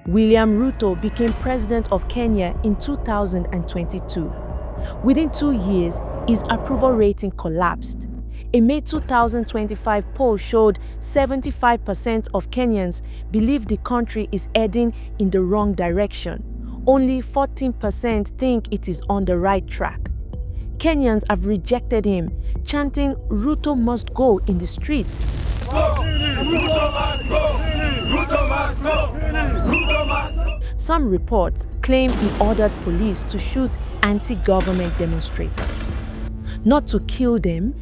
William Ruto became president of Kenya in 2022. Within 2 years, his approval rating collapsed. A May 2025 poll showed 75% of Kenyans believe the country is heading in the wrong direction. Only 14% think it is on the right track. Kenyans have rejected him, chanting "Ruto must go" in the streets. Ruto must go! Ruto must go! Ruto must go! Some reports claim he ordered police to shoot anti-government demonstrators. Not to kill them,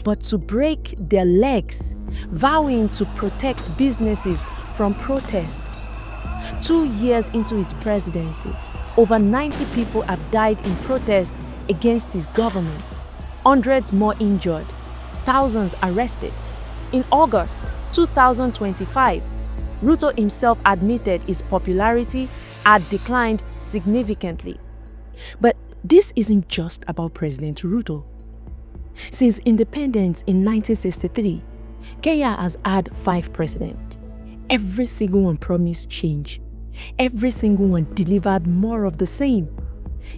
but to break their legs, vowing to protect businesses from protests. 2 years into his presidency, over 90 people have died in protest against his government, hundreds more injured, thousands arrested. In August 2025, Ruto himself admitted his popularity had declined significantly. But this isn't just about President Ruto. Since independence in 1963, Kenya has had 5 presidents. Every single one promised change. Every single one delivered more of the same.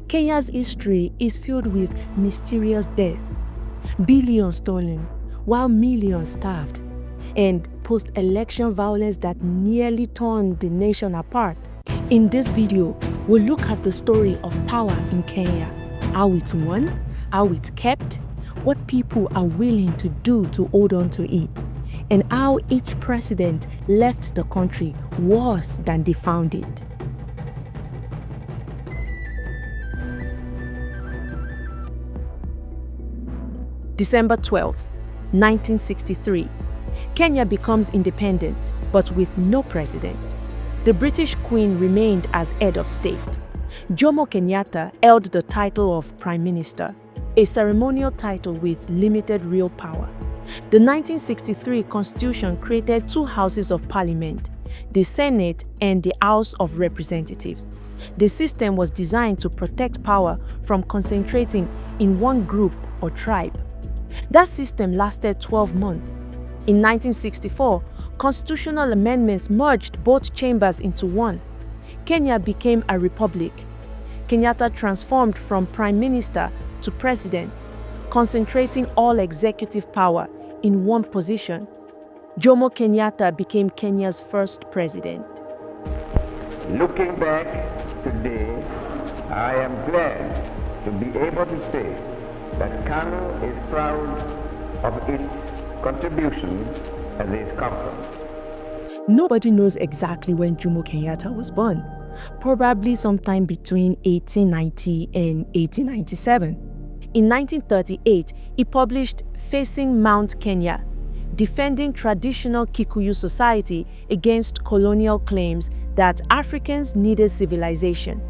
Kenya's history is filled with mysterious death, billions stolen, while millions starved, and post-election violence that nearly torn the nation apart. In this video, we'll look at the story of power in Kenya, how it won, how it kept, what people are willing to do to hold on to it, and how each president left the country worse than they found it. December 12, 1963. Kenya becomes independent, but with no president. The British Queen remained as head of state. Jomo Kenyatta held the title of Prime Minister, a ceremonial title with limited real power. The 1963 Constitution created 2 houses of parliament, the Senate and the House of Representatives. The system was designed to protect power from concentrating in one group or tribe. That system lasted 12 months. In 1964, constitutional amendments merged both chambers into one. Kenya became a republic. Kenyatta transformed from prime minister to president, concentrating all executive power in one position. Jomo Kenyatta became Kenya's first president. Looking back today, I am glad to be able to say that Kanu is proud of its contribution as a conference. Nobody knows exactly when Jomo Kenyatta was born, probably sometime between 1890 and 1897. In 1938, he published Facing Mount Kenya, defending traditional Kikuyu society against colonial claims that Africans needed civilization.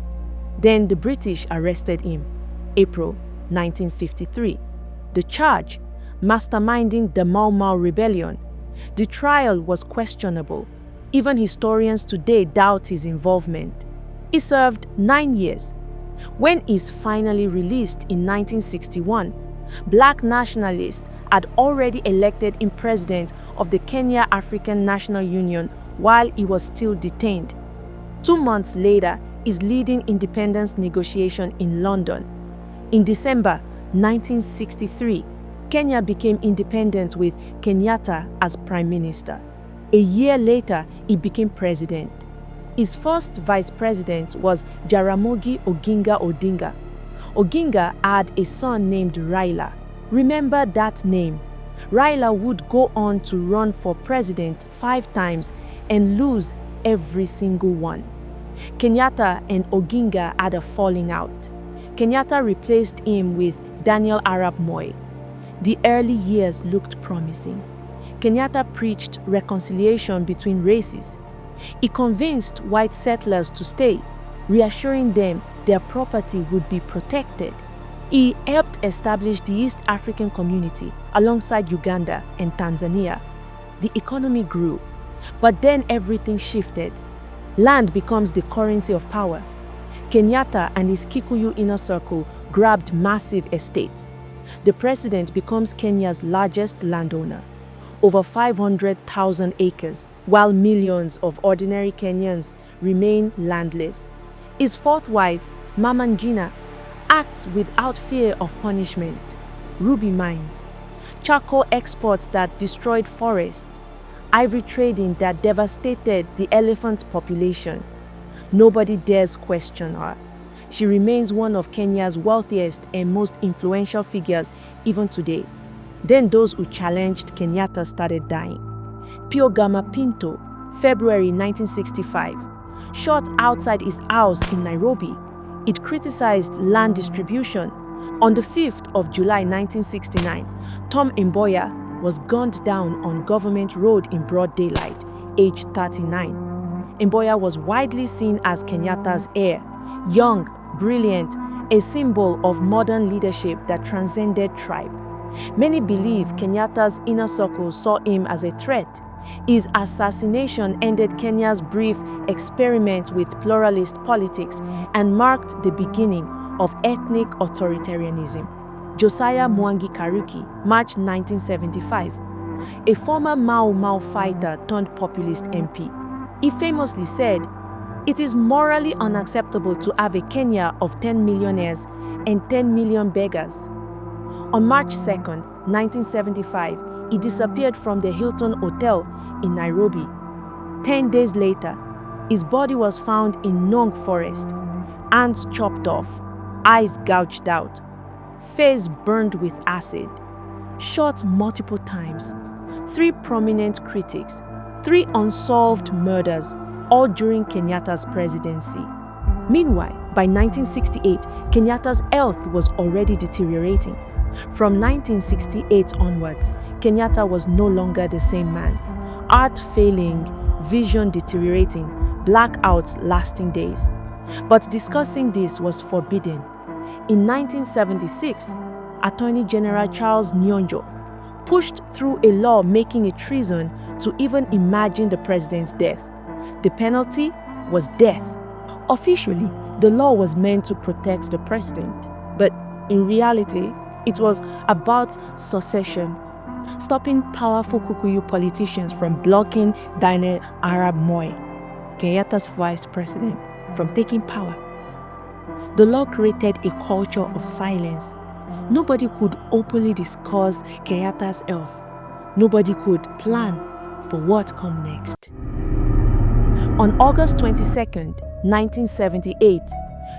Then the British arrested him, April 1953. The charge, masterminding the Mau Mau rebellion. The trial was questionable. Even historians today doubt his involvement. He served 9 years. When he's finally released in 1961, black nationalists had already elected him president of the Kenya African National Union while he was still detained. 2 months later, he's leading independence negotiation in London. In December 1963, Kenya became independent with Kenyatta as prime minister. A year later, he became president. His first vice president was Jaramogi Oginga Odinga. Oginga had a son named Raila. Remember that name. Raila would go on to run for president 5 times and lose every single one. Kenyatta and Oginga had a falling out. Kenyatta replaced him with Daniel Arap Moi. The early years looked promising. Kenyatta preached reconciliation between races. He convinced white settlers to stay, reassuring them their property would be protected. He helped establish the East African Community alongside Uganda and Tanzania. The economy grew, but then everything shifted. Land becomes the currency of power. Kenyatta and his Kikuyu inner circle grabbed massive estates. The president becomes Kenya's largest landowner. over 500,000 acres, while millions of ordinary Kenyans remain landless. His fourth wife, Mama Ngina, acts without fear of punishment. Ruby mines, charcoal exports that destroyed forests, ivory trading that devastated the elephant population. Nobody dares question her. She remains one of Kenya's wealthiest and most influential figures even today. Then those who challenged Kenyatta started dying. Pio Gama Pinto, February 1965, shot outside his house in Nairobi. It criticized land distribution. On the 5th of July 1969, Tom Mboya was gunned down on Government Road in broad daylight, aged 39. Mboya was widely seen as Kenyatta's heir, young, brilliant, a symbol of modern leadership that transcended tribe. Many believe Kenyatta's inner circle saw him as a threat. His assassination ended Kenya's brief experiment with pluralist politics and marked the beginning of ethnic authoritarianism. Josiah Mwangi Kariuki, March 1975, a former Mau Mau fighter turned populist MP. He famously said, "It is morally unacceptable to have a Kenya of 10 millionaires and 10 million beggars." On March 2, 1975, he disappeared from the Hilton Hotel in Nairobi. 10 days later, his body was found in Nong Forest, hands chopped off, eyes gouged out, face burned with acid, shot multiple times, 3 prominent critics, 3 unsolved murders, all during Kenyatta's presidency. Meanwhile, by 1968, Kenyatta's health was already deteriorating. From 1968 onwards, Kenyatta was no longer the same man. Heart failing, vision deteriorating, blackouts lasting days. But discussing this was forbidden. In 1976, Attorney General Charles Nyonjo pushed through a law making it treason to even imagine the president's death. The penalty was death. Officially, the law was meant to protect the president, but in reality, it was about succession, stopping powerful Kikuyu politicians from blocking Daniel Arap Moi, Kenyatta's vice president, from taking power. The law created a culture of silence. Nobody could openly discuss Kenyatta's health. Nobody could plan for what come next. On August 22, 1978,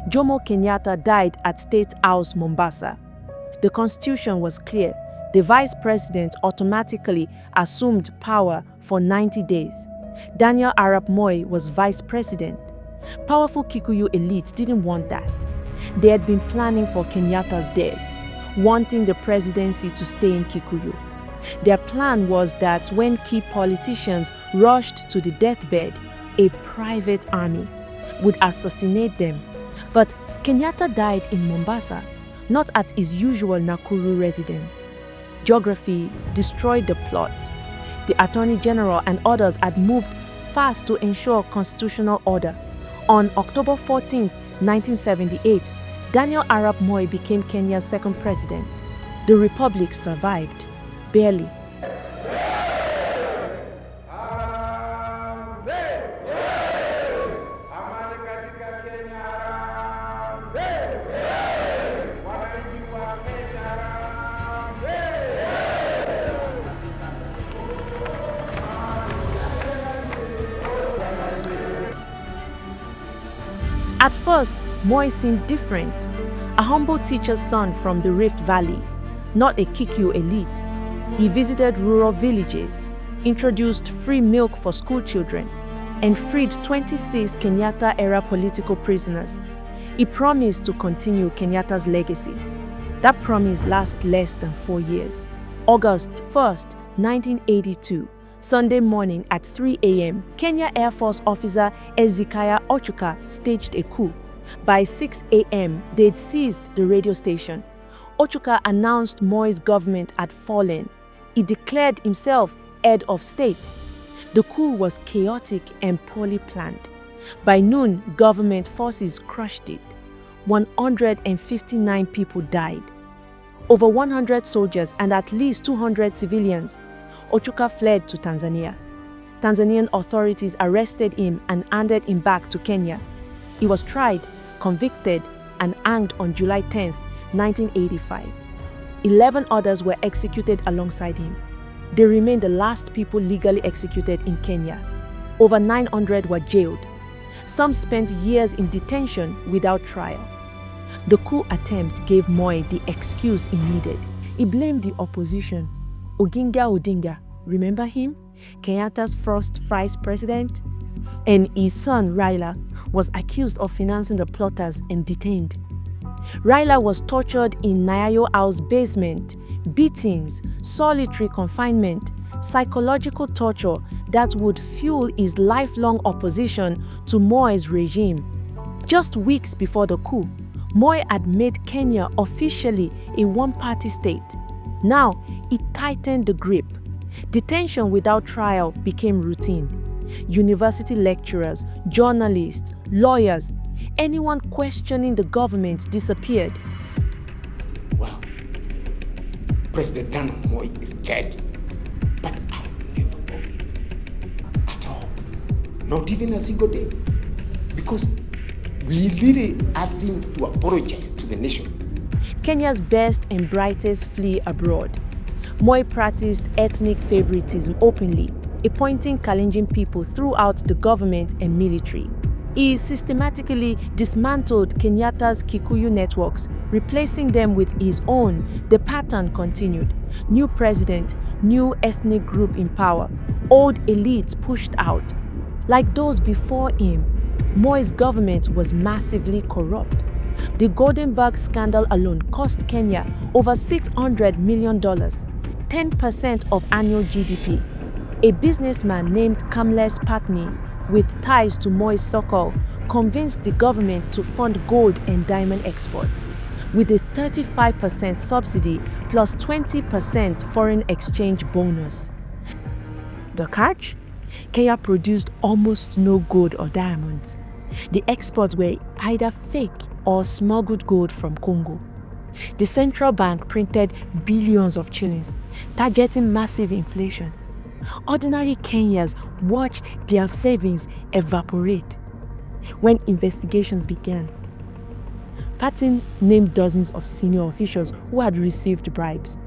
Jomo Kenyatta died at State House, Mombasa. The constitution was clear. The vice president automatically assumed power for 90 days. Daniel Arap Moi was vice president. Powerful Kikuyu elites didn't want that. They had been planning for Kenyatta's death, wanting the presidency to stay in Kikuyu. Their plan was that when key politicians rushed to the deathbed, a private army would assassinate them. But Kenyatta died in Mombasa, not at his usual Nakuru residence. Geography destroyed the plot. The Attorney General and others had moved fast to ensure constitutional order. On October 14, 1978, Daniel Arap Moi became Kenya's second president. The republic survived, barely. At first, Moi seemed different, a humble teacher's son from the Rift Valley, not a Kikuyu elite. He visited rural villages, introduced free milk for school children, and freed 26 Kenyatta-era political prisoners. He promised to continue Kenyatta's legacy. That promise lasted less than 4 years. August 1st, 1982, Sunday morning at 3 a.m., Kenya Air Force officer Ezekiah Ochuka staged a coup. By 6 a.m., they'd seized the radio station. Ochuka announced Moi's government had fallen. He declared himself head of state. The coup was chaotic and poorly planned. By noon, government forces crushed it. 159 people died. Over 100 soldiers and at least 200 civilians. Ochuka fled to Tanzania. Tanzanian authorities arrested him and handed him back to Kenya. He was tried, convicted, and hanged on July 10, 1985. 11 others were executed alongside him. They remain the last people legally executed in Kenya. Over 900 were jailed. Some spent years in detention without trial. The coup attempt gave Mwai the excuse he needed. He blamed the opposition. Oginga Odinga, remember him? Kenyatta's first vice president? And his son Raila was accused of financing the plotters and detained. Raila was tortured in Nyayo House basement, beatings, solitary confinement, psychological torture that would fuel his lifelong opposition to Moi's regime. Just weeks before the coup, Moi had made Kenya officially a one-party state. Now, it tightened the grip. Detention without trial became routine. University lecturers, journalists, lawyers, anyone questioning the government disappeared. Well, President Daniel Moi is dead, but I'll never forgive him at all. Not even a single day. Because we really asked him to apologize to the nation. Kenya's best and brightest flee abroad. Moi practiced ethnic favoritism openly, appointing Kalenjin people throughout the government and military. He systematically dismantled Kenyatta's Kikuyu networks, replacing them with his own. The pattern continued. New president, new ethnic group in power, old elites pushed out. Like those before him, Moi's government was massively corrupt. The Goldenberg scandal alone cost Kenya over $600 million, 10% of annual GDP. A businessman named Kamles Patni, with ties to Moi's circle, convinced the government to fund gold and diamond exports, with a 35% subsidy plus 20% foreign exchange bonus. The catch? Kenya produced almost no gold or diamonds. The exports were either fake or smuggled gold from Congo. The central bank printed billions of shillings, targeting massive inflation. Ordinary Kenyans watched their savings evaporate. When investigations began, Patton named dozens of senior officials who had received bribes.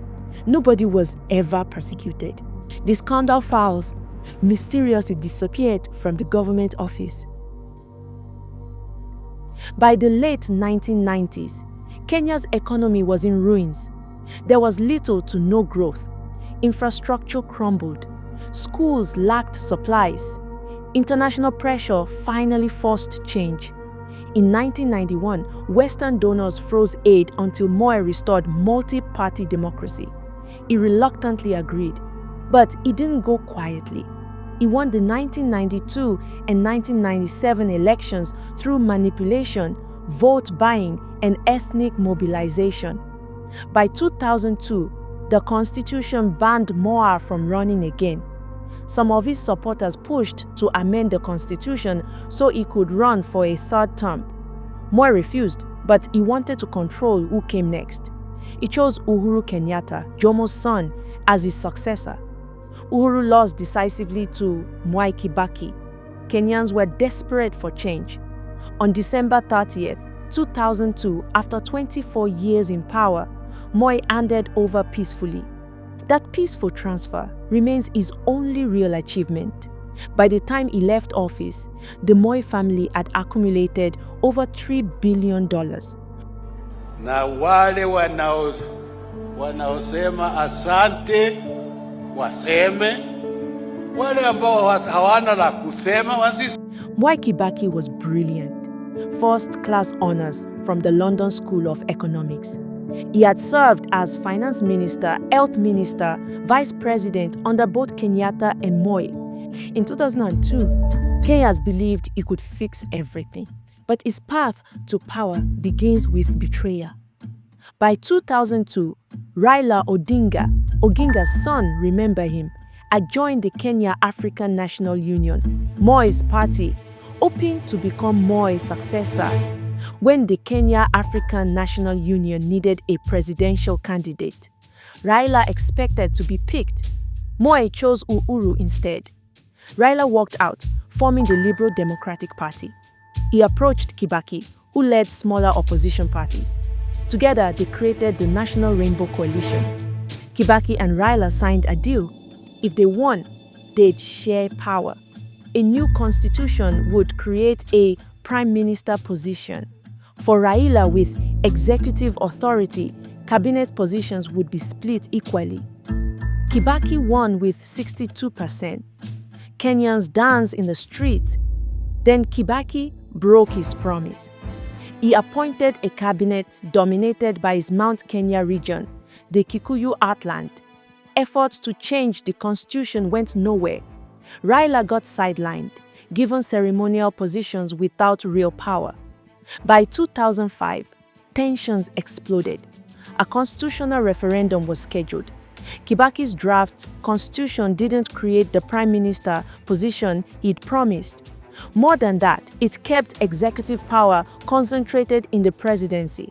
Nobody was ever prosecuted. The scandal files mysteriously disappeared from the government office. By the late 1990s, Kenya's economy was in ruins. There was little to no growth. Infrastructure crumbled. Schools lacked supplies. International pressure finally forced change. In 1991, Western donors froze aid until Moi restored multi-party democracy. He reluctantly agreed, but he didn't go quietly. He won the 1992 and 1997 elections through manipulation, vote buying, and ethnic mobilization. By 2002, the constitution banned Moi from running again. Some of his supporters pushed to amend the constitution so he could run for a third term. Moi refused, but he wanted to control who came next. He chose Uhuru Kenyatta, Jomo's son, as his successor. Uhuru lost decisively to Mwai Kibaki. Kenyans were desperate for change. On December 30th, 2002, after 24 years in power, Moi handed over peacefully. That peaceful transfer remains his only real achievement. By the time he left office, the Moi family had accumulated over $3 billion. Na wale wanaosema asante waseme, wale ambao hawana la kusema Mwai Kibaki was brilliant. First-class honors from the London School of Economics. He had served as finance minister, health minister, vice president under both Kenyatta and Moi. In 2002, Kenyans believed he could fix everything. But his path to power begins with betrayal. By 2002, Raila Odinga, Oginga's son, remember him, had joined the Kenya African National Union, Moi's party, hoping to become Moi's successor. When the Kenya African National Union needed a presidential candidate, Raila expected to be picked. Mwai chose Uhuru instead. Raila walked out, forming the Liberal Democratic Party. He approached Kibaki, who led smaller opposition parties. Together, they created the National Rainbow Coalition. Kibaki and Raila signed a deal. If they won, they'd share power. A new constitution would create a prime minister position. For Raila, with executive authority, cabinet positions would be split equally. Kibaki won with 62%. Kenyans danced in the street. Then Kibaki broke his promise. He appointed a cabinet dominated by his Mount Kenya region, the Kikuyu Heartland. Efforts to change the constitution went nowhere. Raila got sidelined, given ceremonial positions without real power. By 2005, tensions exploded. A constitutional referendum was scheduled. Kibaki's draft constitution didn't create the prime minister position he'd promised. More than that, it kept executive power concentrated in the presidency.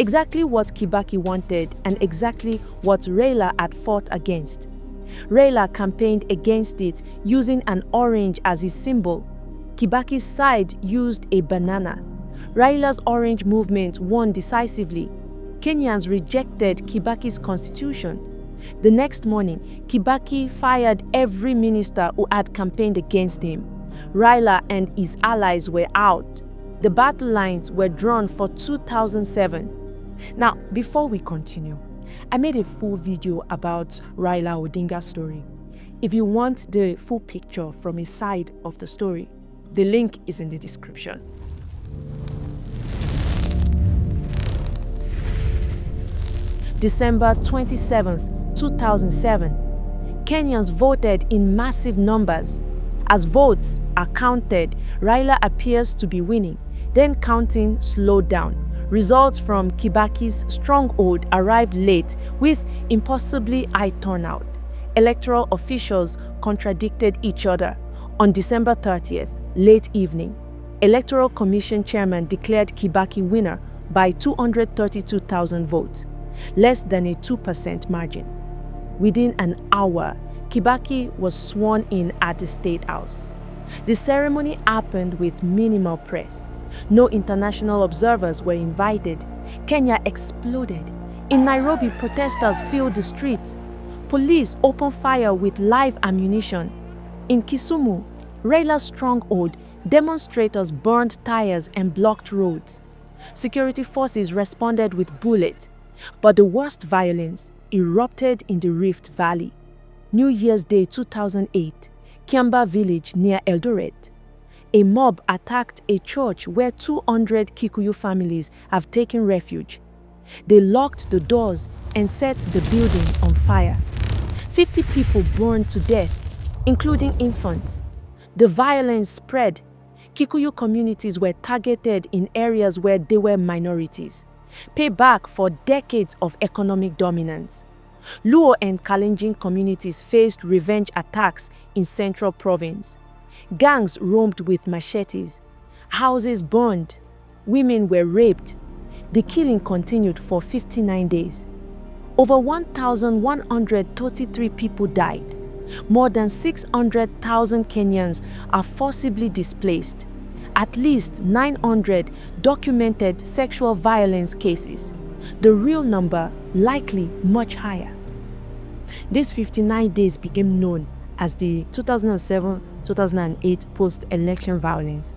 Exactly what Kibaki wanted and exactly what Raila had fought against. Raila campaigned against it using an orange as his symbol. Kibaki's side used a banana. Raila's orange movement won decisively. Kenyans rejected Kibaki's constitution. The next morning, Kibaki fired every minister who had campaigned against him. Raila and his allies were out. The battle lines were drawn for 2007. Now, before we continue, I made a full video about Raila Odinga's story. If you want the full picture from his side of the story, the link is in the description. December 27, 2007. Kenyans voted in massive numbers. As votes are counted, Raila appears to be winning. Then counting slowed down. Results from Kibaki's stronghold arrived late with impossibly high turnout. Electoral officials contradicted each other. On December 30th, late evening, Electoral Commission chairman declared Kibaki winner by 232,000 votes, less than a 2% margin. Within an hour, Kibaki was sworn in at the State House. The ceremony happened with minimal press. No international observers were invited. Kenya exploded. In Nairobi, protesters filled the streets. Police opened fire with live ammunition. In Kisumu, Raila's stronghold, demonstrators burned tires and blocked roads. Security forces responded with bullets. But the worst violence erupted in the Rift Valley. New Year's Day 2008, Kiamba village near Eldoret. A mob attacked a church where 200 Kikuyu families have taken refuge. They locked the doors and set the building on fire. 50 people burned to death, including infants. The violence spread. Kikuyu communities were targeted in areas where they were minorities. Payback for decades of economic dominance. Luo and Kalenjin communities faced revenge attacks in Central Province. Gangs roamed with machetes. Houses burned. Women were raped. The killing continued for 59 days. Over 1,133 people died. More than 600,000 Kenyans are forcibly displaced. At least 900 documented sexual violence cases. The real number likely much higher. These 59 days became known as the 2007-2008 post-election violence,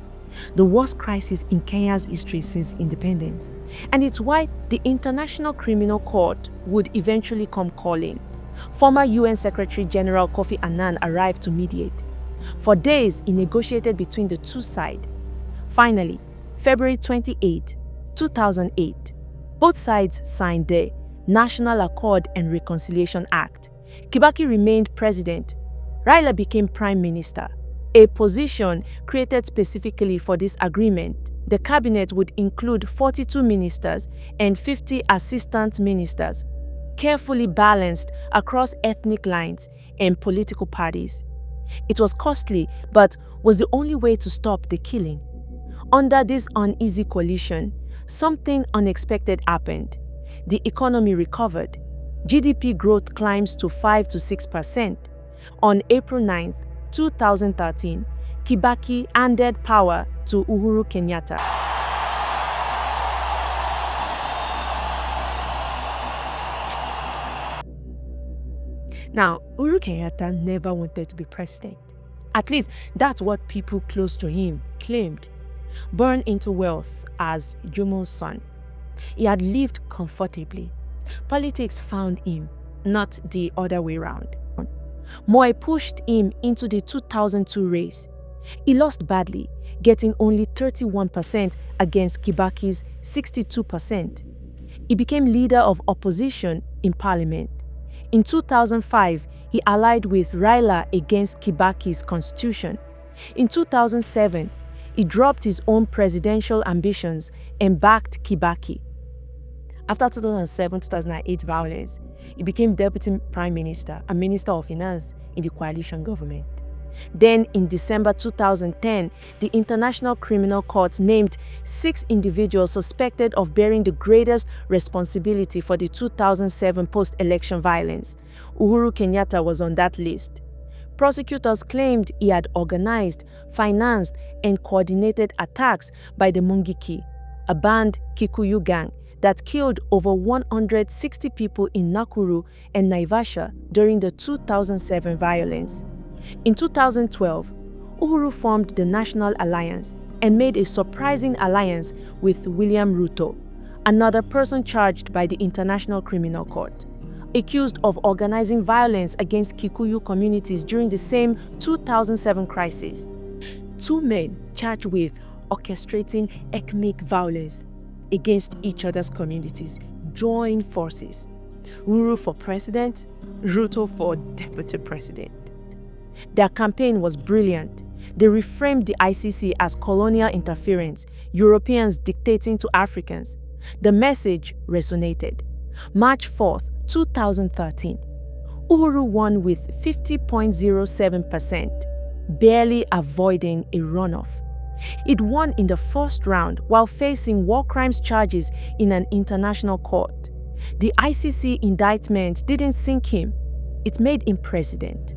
the worst crisis in Kenya's history since independence. And it's why the International Criminal Court would eventually come calling. Former UN Secretary General Kofi Annan arrived to mediate. For days, he negotiated between the two sides. Finally, February 28, 2008, both sides signed the National Accord and Reconciliation Act. Kibaki remained president. Raila became prime minister, a position created specifically for this agreement. The cabinet would include 42 ministers and 50 assistant ministers, carefully balanced across ethnic lines and political parties. It was costly, but was the only way to stop the killing. Under this uneasy coalition, something unexpected happened. The economy recovered. GDP growth climbs to 5 to 6%. On April 9, 2013, Kibaki handed power to Uhuru Kenyatta. Now, Uhuru Kenyatta never wanted to be president. At least that's what people close to him claimed. Born into wealth as Jomo's son, he had lived comfortably. Politics found him, not the other way around. Mwai pushed him into the 2002 race. He lost badly, getting only 31% against Kibaki's 62%. He became leader of opposition in parliament. In 2005, he allied with Raila against Kibaki's constitution. In 2007, he dropped his own presidential ambitions and backed Kibaki. After 2007-2008 violence, he became Deputy Prime Minister and Minister of Finance in the coalition government. Then, in December 2010, the International Criminal Court named 6 individuals suspected of bearing the greatest responsibility for the 2007 post-election violence. Uhuru Kenyatta was on that list. Prosecutors claimed he had organized, financed, and coordinated attacks by the Mungiki, a banned Kikuyu gang that killed over 160 people in Nakuru and Naivasha during the 2007 violence. In 2012, Uhuru formed the National Alliance and made a surprising alliance with William Ruto, another person charged by the International Criminal Court, accused of organizing violence against Kikuyu communities during the same 2007 crisis. 2 men charged with orchestrating ethnic violence against each other's communities joined forces. Uhuru for president, Ruto for deputy president. Their campaign was brilliant. They reframed the ICC as colonial interference, Europeans dictating to Africans. The message resonated. March 4th, 2013. Uhuru won with 50.07%, barely avoiding a runoff. It won in the first round while facing war crimes charges in an international court. The ICC indictment didn't sink him, it made him president.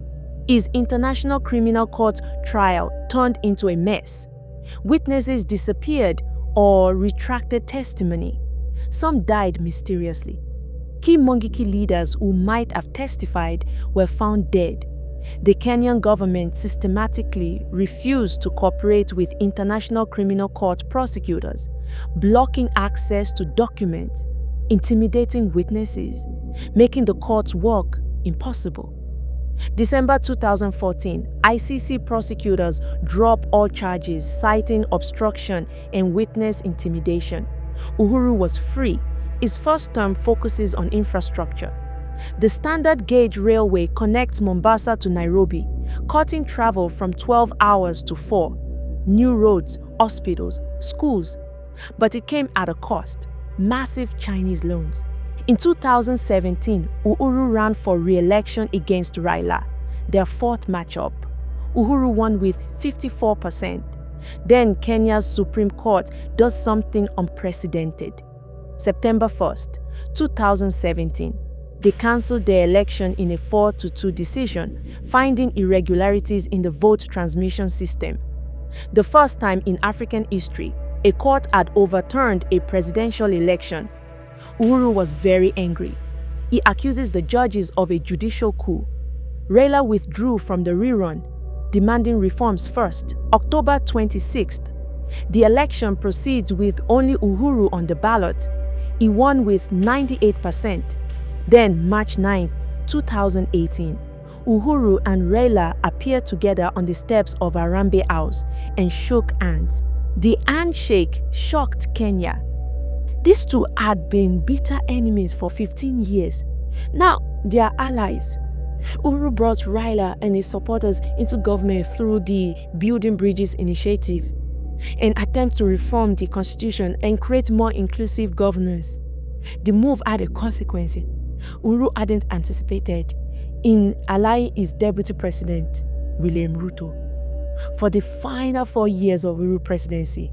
His International Criminal Court trial turned into a mess. Witnesses disappeared or retracted testimony. Some died mysteriously. Key Mungiki leaders who might have testified were found dead. The Kenyan government systematically refused to cooperate with International Criminal Court prosecutors, blocking access to documents, intimidating witnesses, making the court's work impossible. December 2014, ICC prosecutors dropped all charges citing obstruction and witness intimidation. Uhuru was free. His first term focuses on infrastructure. The standard gauge railway connects Mombasa to Nairobi, cutting travel from 12 hours to 4. New roads, hospitals, schools. But it came at a cost: massive Chinese loans. In 2017, Uhuru ran for re-election against Raila, their fourth matchup. Uhuru won with 54%. Then Kenya's Supreme Court does something unprecedented. September 1st, 2017, they cancelled their election in a 4-2 decision, finding irregularities in the vote transmission system. The first time in African history, a court had overturned a presidential election. Uhuru was very angry. He accuses the judges of a judicial coup. Raila withdrew from the rerun, demanding reforms first. October 26th, the election proceeds with only Uhuru on the ballot. He won with 98%. Then, March 9th, 2018, Uhuru and Raila appeared together on the steps of Harambee House and shook hands. The handshake shocked Kenya. These two had been bitter enemies for 15 years. Now, they are allies. Uhuru brought Raila and his supporters into government through the Building Bridges initiative, an attempt to reform the constitution and create more inclusive governance. The move had a consequence Uhuru hadn't anticipated in allying his deputy president, William Ruto. For the final 4 years of Uhuru presidency,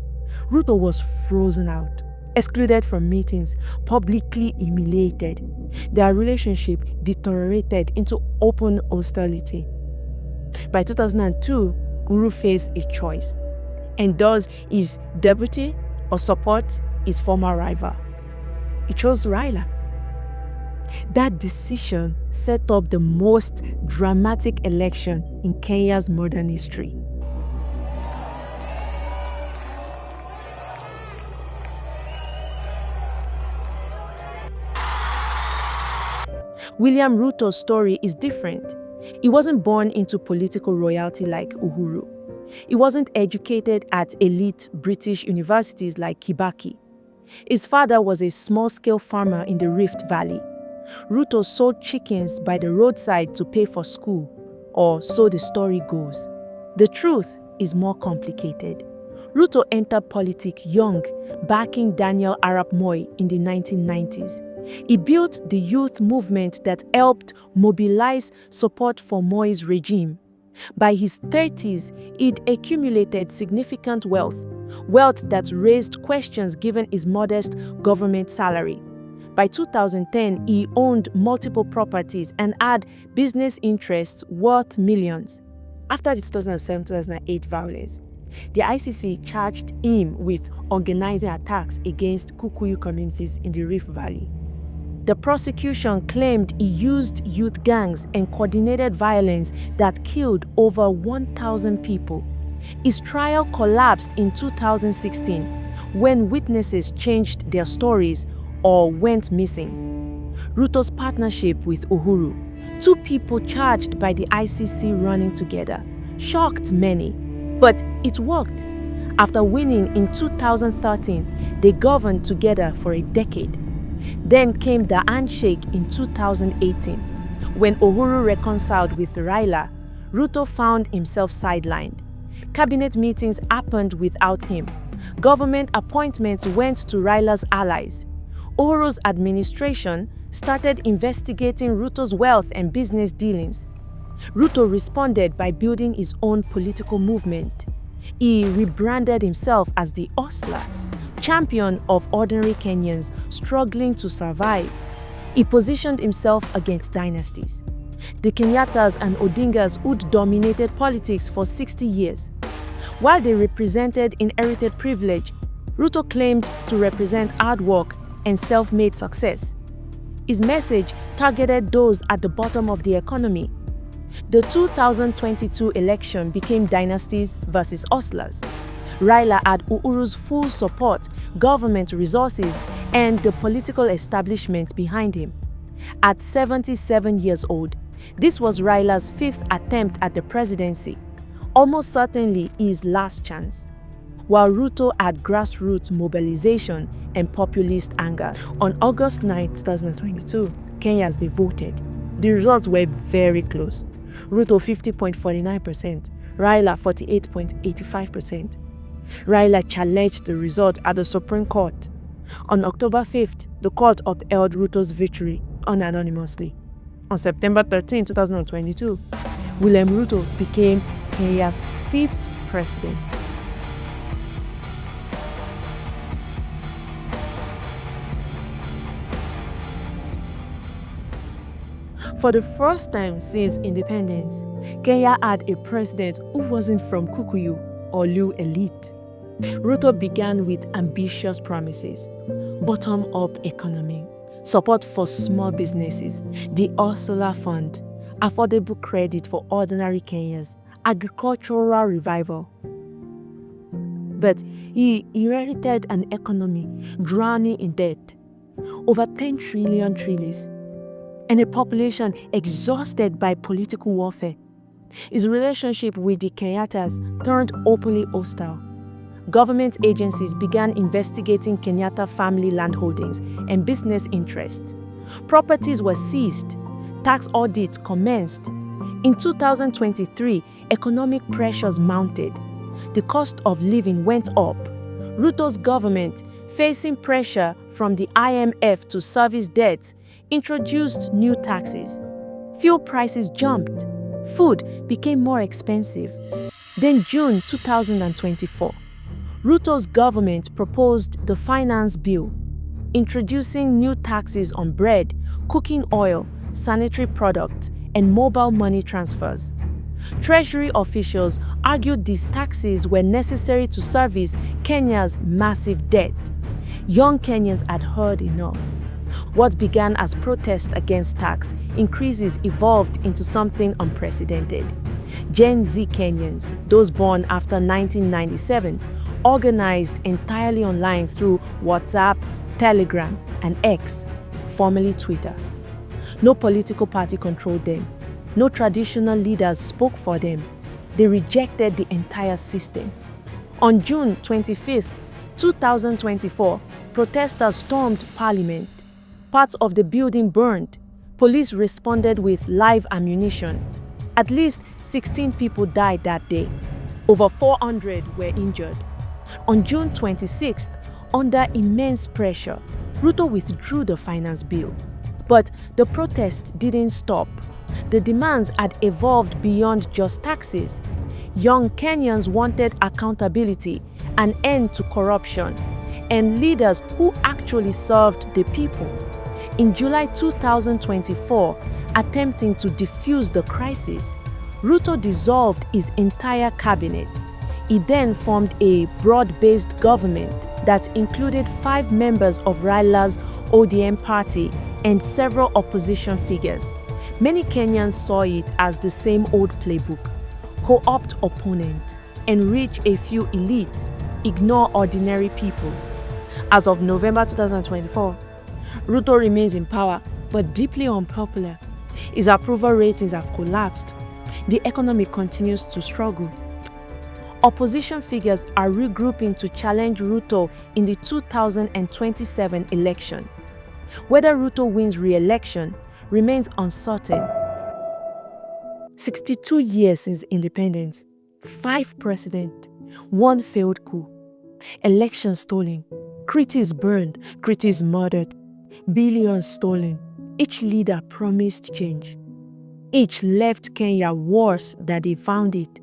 Ruto was frozen out, excluded from meetings, publicly humiliated. Their relationship deteriorated into open hostility. By 2002, Uhuru faced a choice: endorse his deputy or support his former rival. He chose Raila. That decision set up the most dramatic election in Kenya's modern history. William Ruto's story is different. He wasn't born into political royalty like Uhuru. He wasn't educated at elite British universities like Kibaki. His father was a small-scale farmer in the Rift Valley. Ruto sold chickens by the roadside to pay for school, or so the story goes. The truth is more complicated. Ruto entered politics young, backing Daniel Arap Moi in the 1990s. He built the youth movement that helped mobilize support for Moi's regime. By his 30s, he'd accumulated significant wealth that raised questions given his modest government salary. By 2010, he owned multiple properties and had business interests worth millions. After the 2007-2008 violence, the ICC charged him with organizing attacks against Kikuyu communities in the Rift Valley. The prosecution claimed he used youth gangs and coordinated violence that killed over 1,000 people. His trial collapsed in 2016 when witnesses changed their stories or went missing. Ruto's partnership with Uhuru, two people charged by the ICC running together, shocked many, but it worked. After winning in 2013, they governed together for a decade. Then came the Handshake in 2018. When Uhuru reconciled with Raila, Ruto found himself sidelined. Cabinet meetings happened without him. Government appointments went to Raila's allies. Uhuru's administration started investigating Ruto's wealth and business dealings. Ruto responded by building his own political movement. He rebranded himself as the hustler, champion of ordinary Kenyans struggling to survive. He positioned himself against dynasties, the Kenyattas and Odingas who'd dominated politics for 60 years. While they represented inherited privilege, Ruto claimed to represent hard work and self-made success. His message targeted those at the bottom of the economy. The 2022 election became dynasties versus hustlers. Raila had Uhuru's full support, government resources, and the political establishment behind him. At 77 years old, this was Raila's fifth attempt at the presidency, almost certainly his last chance. While Ruto had grassroots mobilization and populist anger, on August 9, 2022, Kenyans they voted. The results were very close. Ruto 50.49%, Raila 48.85%. Raila challenged the result at the Supreme Court. On October 5th, the court upheld Ruto's victory unanimously. On September 13, 2022, William Ruto became Kenya's fifth president. For the first time since independence, Kenya had a president who wasn't from Kikuyu or Luo elite. Ruto began with ambitious promises: bottom-up economy, support for small businesses, the Ursula Fund, affordable credit for ordinary Kenyans, agricultural revival. But he inherited an economy drowning in debt, over 10 trillion shillings, and a population exhausted by political warfare. His relationship with the Kenyattas turned openly hostile. Government agencies began investigating Kenyatta family landholdings and business interests. Properties were seized. Tax audits commenced. In 2023, economic pressures mounted. The cost of living went up. Ruto's government, facing pressure from the IMF to service debts, introduced new taxes. Fuel prices jumped. Food became more expensive. Then June 2024, Ruto's government proposed the Finance Bill, introducing new taxes on bread, cooking oil, sanitary products, and mobile money transfers. Treasury officials argued these taxes were necessary to service Kenya's massive debt. Young Kenyans had heard enough. What began as protest against tax increases evolved into something unprecedented. Gen Z Kenyans, those born after 1997, organized entirely online through WhatsApp, Telegram, and X, formerly Twitter. No political party controlled them. No traditional leaders spoke for them. They rejected the entire system. On June 25, 2024, protesters stormed Parliament. Parts of the building burned. Police responded with live ammunition. At least 16 people died that day. Over 400 were injured. On June 26th, under immense pressure, Ruto withdrew the finance bill. But the protests didn't stop. The demands had evolved beyond just taxes. Young Kenyans wanted accountability, an end to corruption, and leaders who actually served the people. In July 2024, attempting to defuse the crisis, Ruto dissolved his entire cabinet. He then formed a broad-based government that included 5 members of Raila's ODM party and several opposition figures. Many Kenyans saw it as the same old playbook: co-opt opponents, enrich a few elites, ignore ordinary people. As of November 2024, Ruto remains in power, but deeply unpopular. His approval ratings have collapsed. The economy continues to struggle. Opposition figures are regrouping to challenge Ruto in the 2027 election. Whether Ruto wins re-election remains uncertain. 62 years since independence, 5 presidents, 1 failed coup, elections stolen, critics burned, critics murdered, billions stolen. Each leader promised change. Each left Kenya worse than they found it.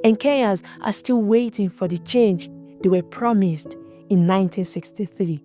And Kenyans are still waiting for the change they were promised in 1963.